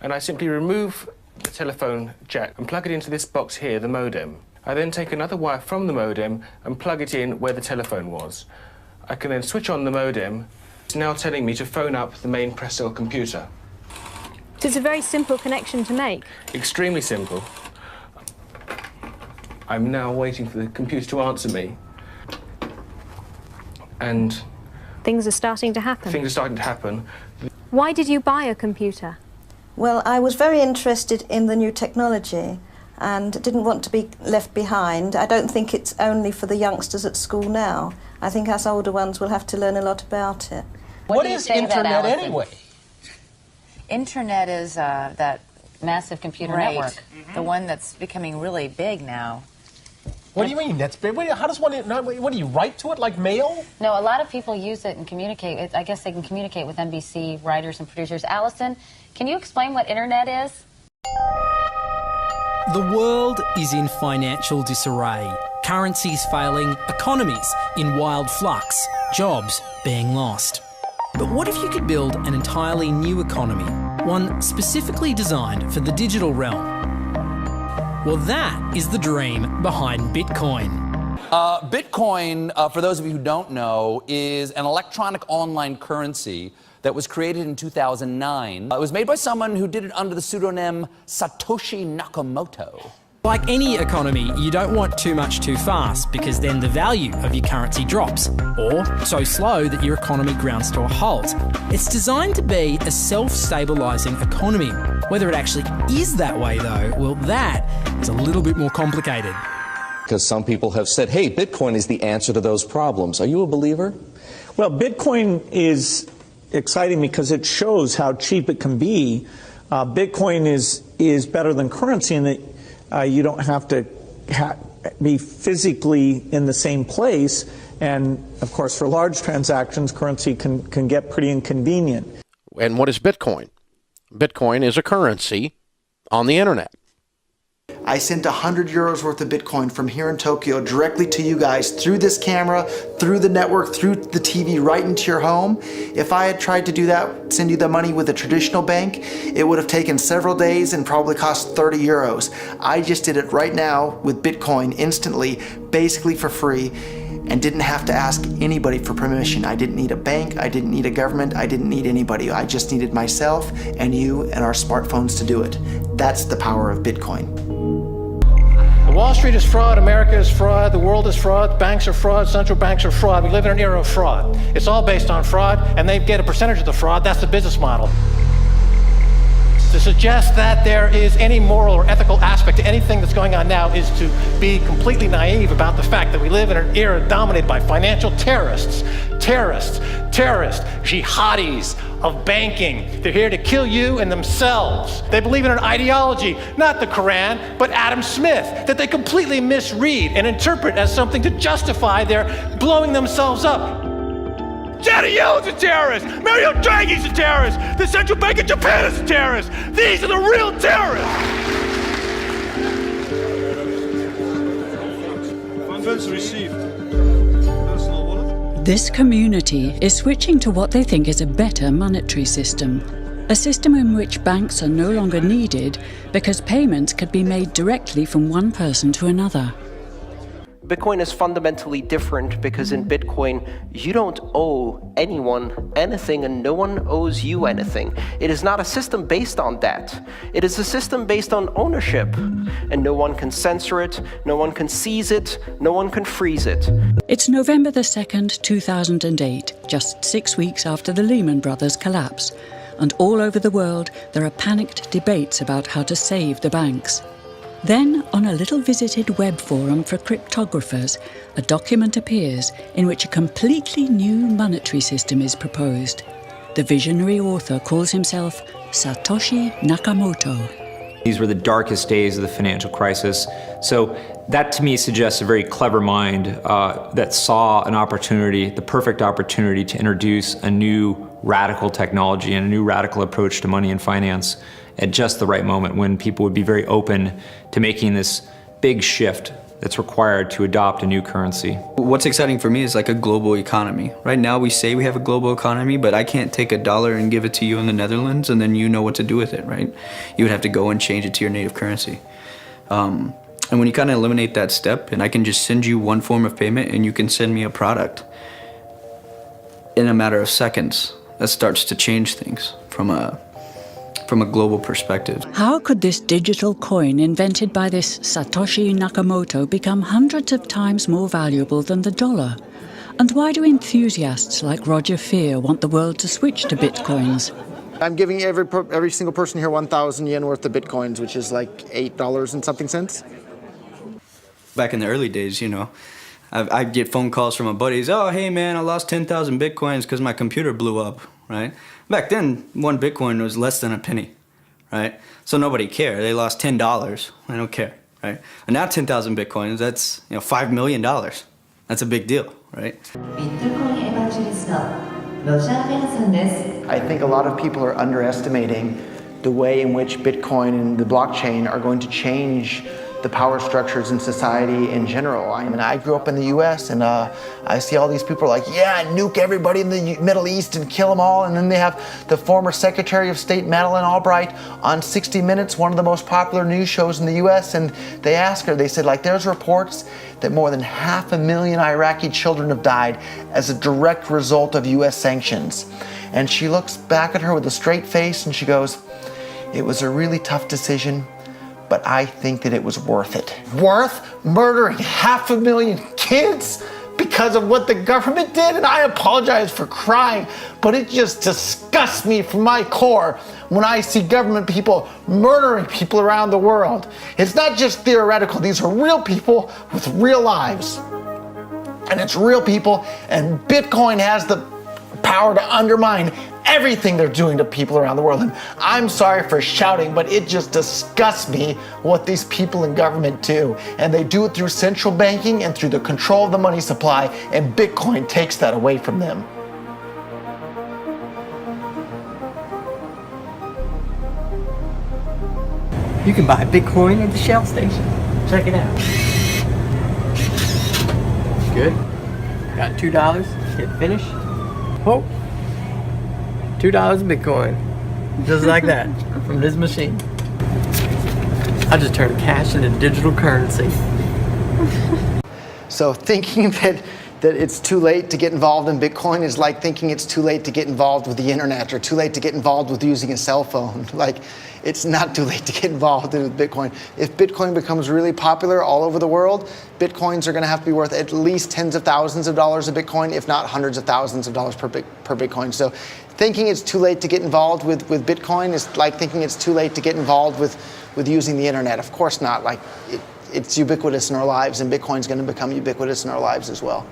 and I simply remove the telephone jack and plug it into this box here, the modem. I then take another wire from the modem and plug it in where the telephone was. I can then switch on the modem. It's now telling me to phone up the main press cell computer. So it's a very simple connection to make. Extremely simple. I'm now waiting for the computer to answer me. And things are starting to happen. Things are starting to happen. Why did you buy a computer? Well, I was very interested in the new technology and didn't want to be left behind. I don't think it's only for the youngsters at school now. I think us older ones will have to learn a lot about it. What is Internet anyway? Internet is that massive computer network, the one that's becoming really big now. What do you mean? That's big? How does one? What do you write to it like mail? No, a lot of people use it and communicate. I guess they can communicate with NBC writers and producers. Allison, can you explain what Internet is? The world is in financial disarray. Currencies failing, economies in wild flux, jobs being lost. But what if you could build an entirely new economy, one specifically designed for the digital realm? Well, that is the dream behind Bitcoin. Bitcoin, for those of you who don't know, is an electronic online currency that was created in 2009. It was made by someone who did it under the pseudonym Satoshi Nakamoto. Like any economy, you don't want too much too fast because then the value of your currency drops, or so slow that your economy grounds to a halt. It's designed to be a self-stabilising economy. Whether it actually is that way though, well, that is a little bit more complicated. Because some people have said, hey, Bitcoin is the answer to those problems. Are you a believer? Well, Bitcoin is exciting because it shows how cheap it can be. Bitcoin is better than currency in that you don't have to be physically in the same place. And, of course, for large transactions, currency can get pretty inconvenient. And what is Bitcoin? Bitcoin is a currency on the internet. I sent 100 euros worth of Bitcoin from here in Tokyo directly to you guys through this camera, through the network, through the TV, right into your home. If I had tried to do that, send you the money with a traditional bank, it would have taken several days and probably cost 30 euros. I just did it right now with Bitcoin instantly, basically for free, and didn't have to ask anybody for permission. I didn't need a bank, I didn't need a government, I didn't need anybody. I just needed myself and you and our smartphones to do it. That's the power of Bitcoin. Wall Street is fraud, America is fraud, the world is fraud, banks are fraud, central banks are fraud. We live in an era of fraud. It's all based on fraud, and they get a percentage of the fraud. That's the business model. To suggest that there is any moral or ethical aspect to anything that's going on now is to be completely naive about the fact that we live in an era dominated by financial terrorists, jihadis of banking. They're here to kill you and themselves. They believe in an ideology, not the Quran, but Adam Smith, that they completely misread and interpret as something to justify their blowing themselves up. Janet Yellen's a terrorist! Mario Draghi's a terrorist! The Central Bank of Japan is a terrorist! These are the real terrorists! Funds received. This community is switching to what they think is a better monetary system. A system in which banks are no longer needed because payments could be made directly from one person to another. Bitcoin is fundamentally different because in Bitcoin, you don't owe anyone anything and no one owes you anything. It is not a system based on that. It is a system based on ownership. And no one can censor it, no one can seize it, no one can freeze it. It's November the 2nd, 2008, just 6 weeks after the Lehman Brothers collapse. And all over the world, there are panicked debates about how to save the banks. Then, on a little visited web forum for cryptographers, a document appears in which a completely new monetary system is proposed. The visionary author calls himself Satoshi Nakamoto. These were the darkest days of the financial crisis. So that to me suggests a very clever mind that saw an opportunity, the perfect opportunity to introduce a new radical technology and a new radical approach to money and finance at just the right moment when people would be very open to making this big shift that's required to adopt a new currency. What's exciting for me is like a global economy. Right now we say we have a global economy, but I can't take $1 and give it to you in the Netherlands and then you know what to do with it, right? You would have to go and change it to your native currency. And when you kind of eliminate that step, and I can just send you one form of payment and you can send me a product in a matter of seconds, that starts to change things from a global perspective. How could this digital coin invented by this Satoshi Nakamoto become hundreds of times more valuable than the dollar? And why do enthusiasts like Roger Fear want the world to switch to bitcoins? I'm giving every single person here 1,000 yen worth of bitcoins, which is like $8 and something cents. Back in the early days, you know, I'd get phone calls from my buddies. Oh, hey man, I lost 10,000 bitcoins because my computer blew up, right? Back then, one bitcoin was less than a penny, right? So nobody cared. They lost $10. I don't care, right? And now 10,000 bitcoins, that's $5 million. That's a big deal, right? I think a lot of people are underestimating the way in which Bitcoin and the blockchain are going to change the power structures in society in general. I mean, I grew up in the US and I see all these people like, yeah, nuke everybody in the Middle East and kill them all. And then they have the former Secretary of State, Madeleine Albright, on 60 Minutes, one of the most popular news shows in the US. And they asked her, they said, like, there's reports that more than 500,000 Iraqi children have died as a direct result of US sanctions. And she looks back at her with a straight face and she goes, it was a really tough decision, but I think that it was worth it. Worth murdering 500,000 kids because of what the government did? And I apologize for crying, but it just disgusts me from my core when I see government people murdering people around the world. It's not just theoretical, these are real people with real lives. And it's real people, and Bitcoin has the power to undermine everything they're doing to people around the world. And I'm sorry for shouting, but it just disgusts me what these people in government do. And they do it through central banking and through the control of the money supply, and Bitcoin takes that away from them. You can buy Bitcoin at the Shell station. Check it out. Good. Got $2. Hit finish. Oh. $2 Bitcoin. Just like that. From this machine. I just turned cash into digital currency. So thinking that it's too late to get involved in Bitcoin is like thinking it's too late to get involved with the internet or too late to get involved with using a cell phone. Like, it's not too late to get involved with Bitcoin. If Bitcoin becomes really popular all over the world, Bitcoins are going to have to be worth at least tens of thousands of dollars a Bitcoin, if not hundreds of thousands of dollars per Bitcoin. So thinking it's too late to get involved with Bitcoin is like thinking it's too late to get involved with using the internet. Of course not. Like, it's ubiquitous in our lives, and Bitcoin's going to become ubiquitous in our lives as well.